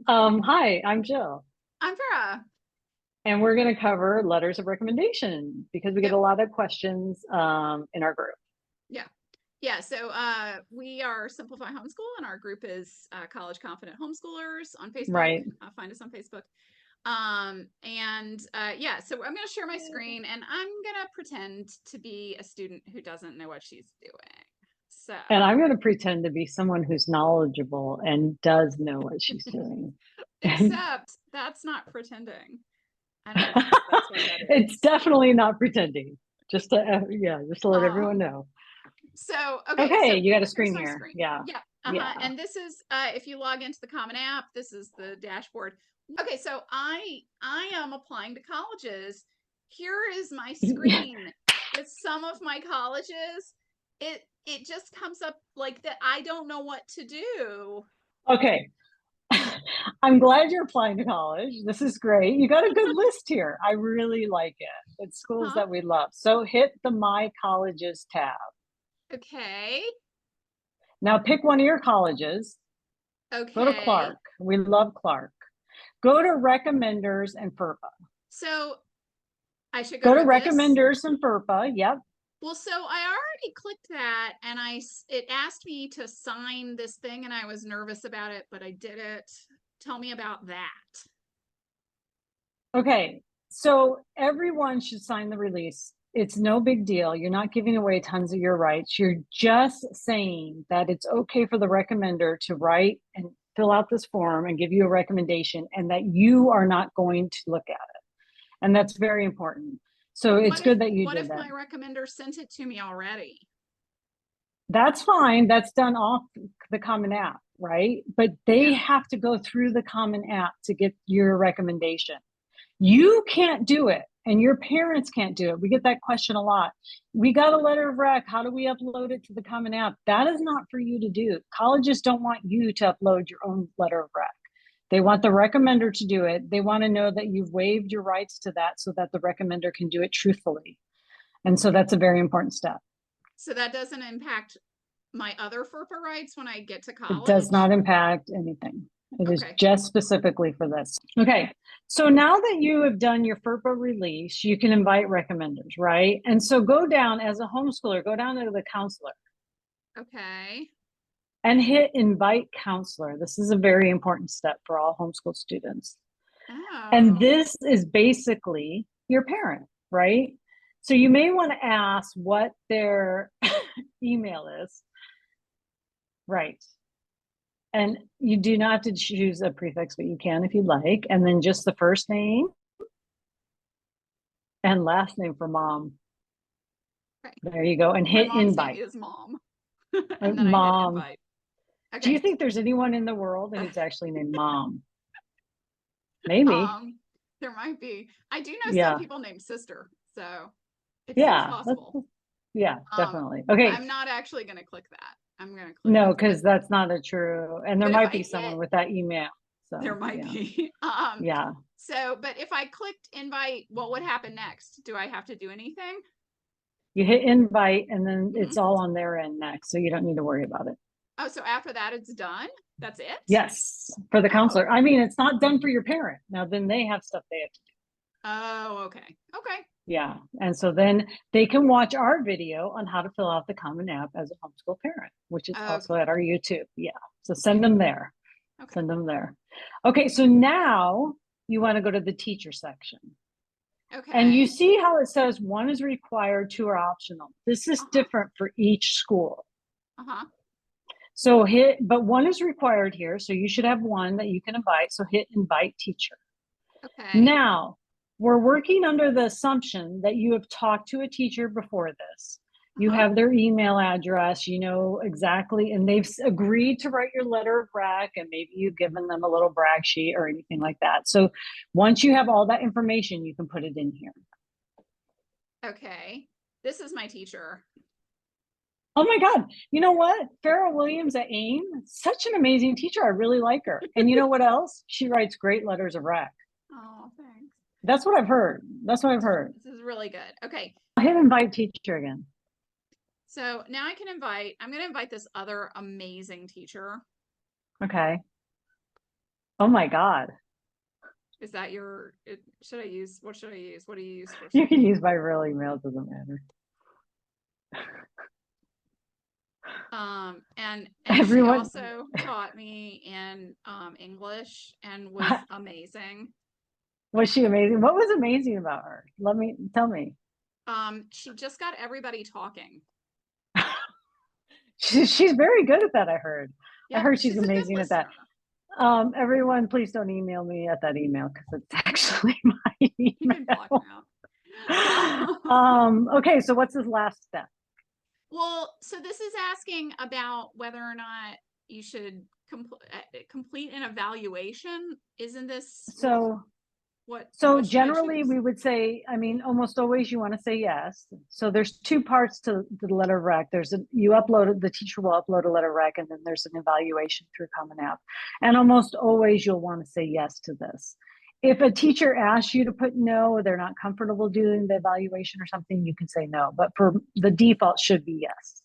Hi, I'm Jill, I'm Farrar. and we're going to cover letters of recommendation because we get Yep. a lot of questions in our group. Yeah. Yeah. So we are Simplify Homeschool, and our group is College Confident Homeschoolers on Facebook. Right. Find us on Facebook. Yeah, so I'm going to share my screen and I'm going to pretend to be a student who doesn't know what she's doing. So, And I'm going to pretend to be someone who's knowledgeable and does know what she's doing. And except that's not pretending. I don't know if that's what that it's is. definitely not pretending. Just to let everyone Um, know. okay, Okay, so you got a here's screen my here. screen. Yeah. Yeah, Yeah. and this is if you log into the Common App, this is the dashboard. Okay, so I am applying to colleges. Here is my screen with some of my colleges. It just comes up like that. I don't know what to do. Okay. I'm glad you're applying to college. This is great. You got a good list here. I really like it. It's schools Huh? that we love. So hit the My Colleges tab. Okay. Now pick one of your colleges. Go to Okay. Clark. We love Clark. Go to Recommenders and FERPA. So I should go Go to to this. Recommenders and FERPA. Yep. Well, so I already clicked that and it asked me to sign this thing and I was nervous about it, but I did it. Tell me about that. Okay. So everyone should sign the release. It's no big deal. You're not giving away tons of your rights. You're just saying that it's okay for the recommender to write and fill out this form and give you a recommendation, and that you are not going to look at it. And that's very important. So But it's good that you what did if that. my recommender sent it to me already? That's fine. That's done off the Common App, right? But they Yeah. have to go through the Common App to get your recommendation. You can't do it, and your parents can't do it. We get that question a lot. We got a letter of rec. How do we upload it to the Common App? That is not for you to do. Colleges don't want you to upload your own letter of rec. They want the recommender to do it. They want to know that you've waived your rights to that so that the recommender can do it truthfully. And so that's a very important step. So that doesn't impact my other FERPA rights when I get to It does college? not impact anything. It is Okay. just specifically for this. Okay. So now that you have done your FERPA release, you can invite recommenders, right? And so go down as a homeschooler, go down to the counselor Okay. and hit invite counselor. This is a very important step for all homeschool students. And Oh. this is basically your parent, right? So you may want to ask what their email is. Right. And you do not have to choose a prefix, but you can if you like. And then just the first name and last name for mom. Okay. There you go. And My hit mom's name invite. is Mom. And then I hit Mom. invite. Do you Okay. think there's anyone in the world who's actually named mom? Maybe. Um, there might be. I do know some Yeah. people named Sister, so it seems Yeah. possible. Yeah, Um, definitely. Okay. I'm not actually going to click that. I'm going to click No, this. because that's not a true, and there But if might I be someone hit, with that email. there So might yeah. be. Yeah. But if I clicked invite, what would happen next? Do I have to do anything? You hit invite and then Hmm. it's all on their end next. So you don't need to worry about it. Oh, so after that, it's done? That's it? Yes, for the Oh. counselor. I mean, it's not done for your parent. Now, then they have stuff they have to do. Oh, okay. Okay. Yeah. And so then they can watch our video on how to fill out the Common App as a homeschool parent, which is also Okay. at our YouTube. Yeah. So Great. send them there. Okay. Send them there. Okay. So now you want to go to the teacher section. And you Okay. see how it says one is required, two are optional. This is Uh-huh. different for each school. Uh-huh. So but one is required here. So you should have one that you can invite. So hit invite teacher. Okay. Now, we're working under the assumption that you have talked to a teacher before this. You Uh-huh. have their email address, you know exactly, and they've agreed to write your letter of rec, and maybe you've given them a little brag sheet or anything like that. So once you have all that information, you can put it in here. Okay. This is my teacher. Oh my God. You know what? Farrah Williams at AIM, such an amazing teacher. I really like her. And you know what else? She writes great letters of rec. Oh, thanks. That's what I've heard. That's what I've heard. This is really good. Okay. I'll hit invite teacher again. So now I'm going to invite this other amazing teacher. Okay. Oh my God. Is that should I use, what should I use? What do you use for You can something? use my real email, it doesn't matter. And she Everyone, also taught me in English and was amazing. was she amazing? What was amazing about her? Tell me. She just got everybody talking. She's very good at that, I heard. I Yep, heard she's she's a good amazing at that. listener. Everyone, please don't email me at that email because it's actually my You can block email. him out. Okay, so what's this last step? Well, so this is asking about whether or not you should complete an evaluation. Isn't this So what So should I generally choose? we would say, I mean, almost always you want to say yes. So there's two parts to the letter of rec. The teacher will upload a letter of rec, and then there's an evaluation through Common App. And almost always you'll want to say yes to this. If a teacher asks you to put no, or they're not comfortable doing the evaluation or something, you can say no. But for the default should be yes.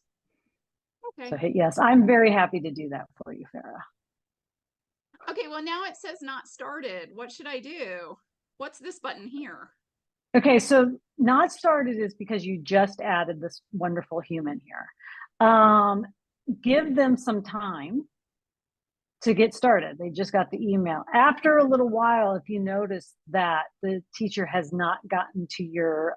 Okay. So hit yes. I'm very happy to do that for you, Farrah. Okay, well now it says not started. What should I do? What's this button here? Okay, so not started is because you just added this wonderful human here. Give them some time to get started. They just got the email. After a little while, if you notice that the teacher has not gotten to your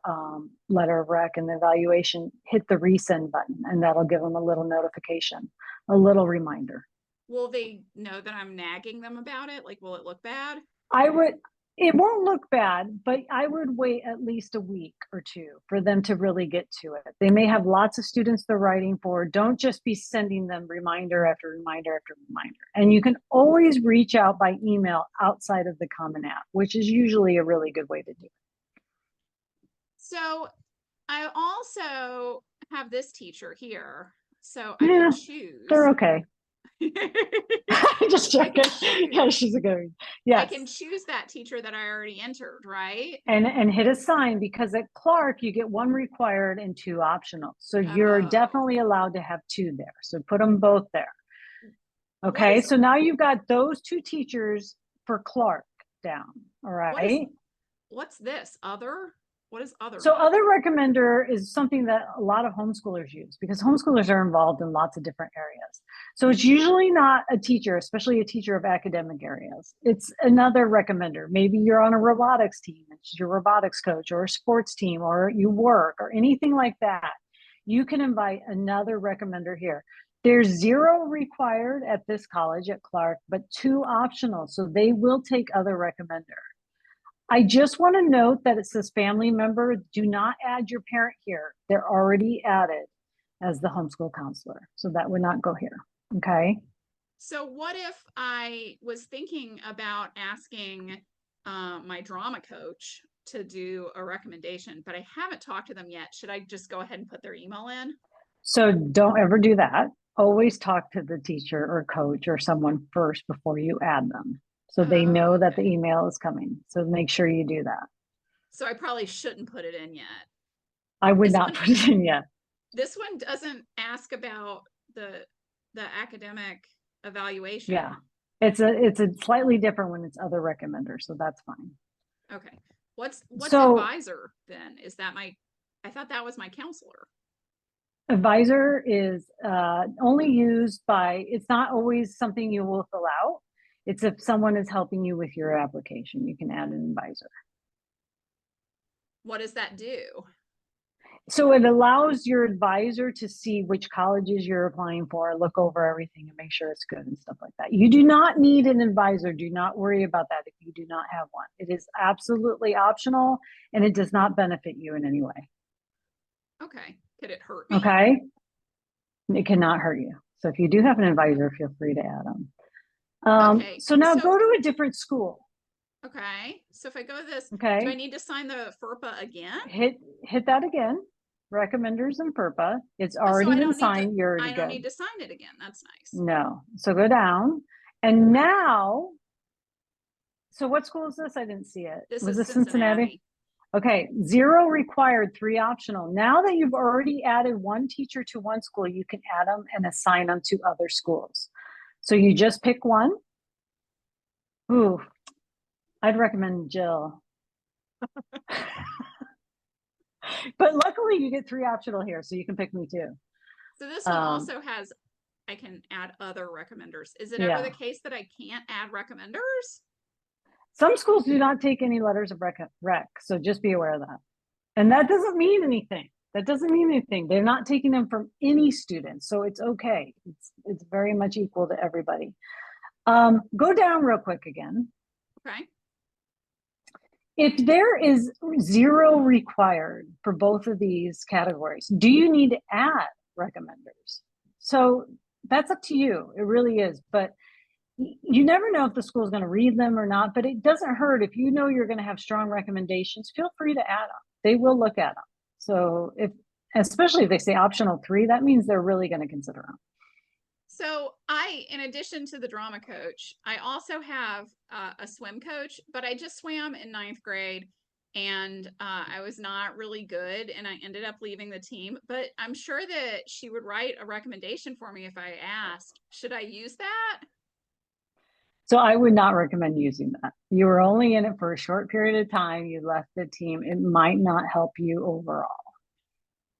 letter of rec and the evaluation, hit the resend button, and that'll give them a little notification, a little reminder. Will they know that I'm nagging them about it? Like, will it look bad? It won't look bad, but I would wait at least a week or two for them to really get to it. They may have lots of students they're writing for. Don't just be sending them reminder after reminder after reminder. And you can always reach out by email outside of the Common App, which is usually a really good way to do it. So I also have this teacher here, so I can choose. They're okay. Just checking. Yeah, she's a good. Yes. I can choose that teacher that I already entered, right? And hit assign, because at Clark you get one required and two optional. So you're definitely allowed to have two there. So put them both there. Okay, so now you've got those two teachers for Clark down. All right. What's this? Other? What is other? So other recommender is something that a lot of homeschoolers use, because homeschoolers are involved in lots of different areas. So it's usually not a teacher, especially a teacher of academic areas. It's another recommender. Maybe you're on a robotics team, it's your robotics coach, or a sports team, or you work, or anything like that. You can invite another recommender here. There's 0 required at this college at Clark, but 2 optional. So they will take other recommender. I just want to note that it says family member. Do not add your parent here. They're already added as the homeschool counselor. So that would not go here. Okay. So what if I was thinking about asking my drama coach to do a recommendation, but I haven't talked to them yet? Should I just go ahead and put their email in? So don't ever do that. Always talk to the teacher or coach or someone first before you add them, so they know that the email is coming. So make sure you do that. So I probably shouldn't put it in yet. I would not put it in yet. This one doesn't ask about the academic evaluation. Yeah, it's a slightly different when it's other recommenders, so that's fine. Okay. What's advisor then? Is that I thought that was my counselor. Advisor is only used by, it's not always something you will fill out. It's if someone is helping you with your application, you can add an advisor. What does that do? So it allows your advisor to see which colleges you're applying for, look over everything and make sure it's good and stuff like that. You do not need an advisor. Do not worry about that if you do not have one. It is absolutely optional, and it does not benefit you in any way. Okay. Could it hurt me? Okay. It cannot hurt you. So if you do have an advisor, feel free to add them. Okay. So now go to a different school. Okay. So if I go to this, okay, do I need to sign the FERPA again? Hit that again. Recommenders and FERPA. It's already been signed. You're already good. I don't need to sign it again. That's nice. No. So go down. And now, so what school is this? I didn't see it. This is Cincinnati. Okay, 0 required, 3 optional. Now that you've already added one teacher to one school, you can add them and assign them to other schools. So you just pick one. Ooh, I'd recommend Jill. But luckily you get 3 optional here, so you can pick me too. So this one also has, I can add other recommenders. Is it ever the case that I can't add recommenders? Some schools do not take any letters of rec, so just be aware of that. And that doesn't mean anything. That doesn't mean anything. They're not taking them from any student, so it's okay. It's very much equal to everybody. Go down real quick again. Okay. If there is 0 required for both of these categories, do you need to add recommenders? So that's up to you. It really is. But you never know if the school is going to read them or not, but it doesn't hurt. If you know you're going to have strong recommendations, feel free to add them. They will look at them. So especially if they say optional 3, that means they're really going to consider them. So in addition to the drama coach, I also have a swim coach, but I just swam in 9th grade and I was not really good and I ended up leaving the team, but I'm sure that she would write a recommendation for me if I asked. Should I use that? So I would not recommend using that. You were only in it for a short period of time. You left the team. It might not help you overall.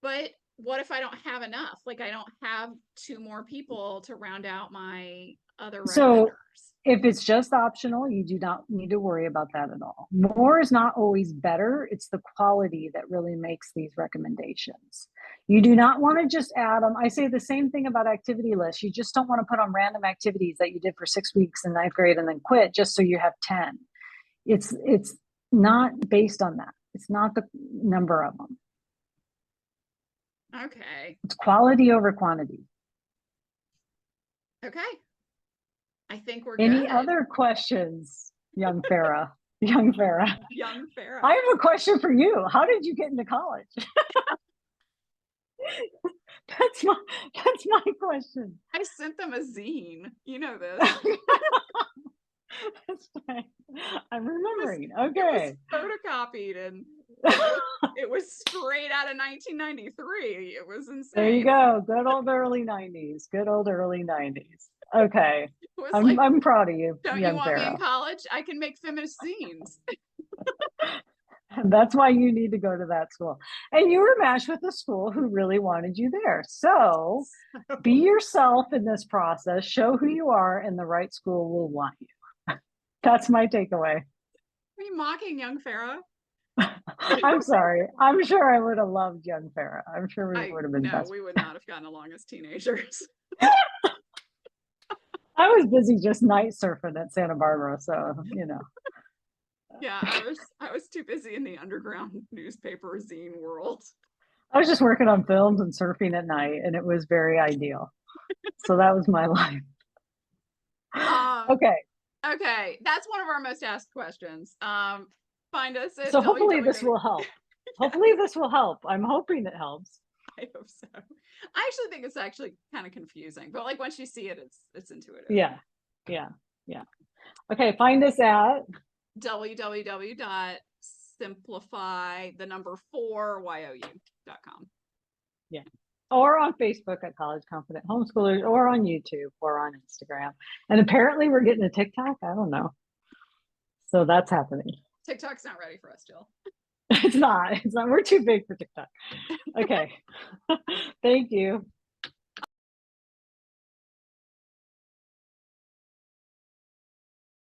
But what if I don't have enough? Like I don't have 2 more people to round out my other recommenders. So if it's just optional, you do not need to worry about that at all. More is not always better. It's the quality that really makes these recommendations. You do not want to just add them. I say the same thing about activity lists. You just don't want to put on random activities that you did for 6 weeks in 9th grade and then quit just so you have 10. It's not based on that. It's not the number of them. Okay. It's quality over quantity. Okay. I think we're Any good. other questions, young Farrar? Young Farrar. Young Farrar. I have a question for you. How did you get into college? That's my question. I sent them a zine. You know this. That's right. I'm remembering. Okay. It was photocopied and it was straight out of 1993. It was insane. There you go. Good old early 90s. Good old early 90s. Okay. I'm proud of you. Don't you want me in college? I can make feminist zines. That's why you need to go to that school. And you were matched with a school who really wanted you there. So be yourself in this process, show who you are, and the right school will want you. That's my takeaway. Are you mocking young Farrar? I'm sorry. I'm sure I would have loved young Farrar. I'm sure we would have been best. No, we would not have gotten along as teenagers. I was busy just night surfing at Santa Barbara, so you know. Yeah, I was too busy in the underground newspaper zine world. I was just working on films and surfing at night, and it was very ideal. So that was my life. Okay, that's one of our most asked questions. Find us at so hopefully this will help. Hopefully this will help. I'm hoping it helps. I hope so. I actually think it's actually kind of confusing, but like once you see it, it's intuitive. Yeah. Okay, find us at www.simplify4you.com. Yeah. Or on Facebook at College Confident Homeschoolers, or on YouTube, or on Instagram. And apparently we're getting a TikTok. I don't know. So that's happening. TikTok's not ready for us, Jill. It's not. We're too big for TikTok. Okay. Thank you.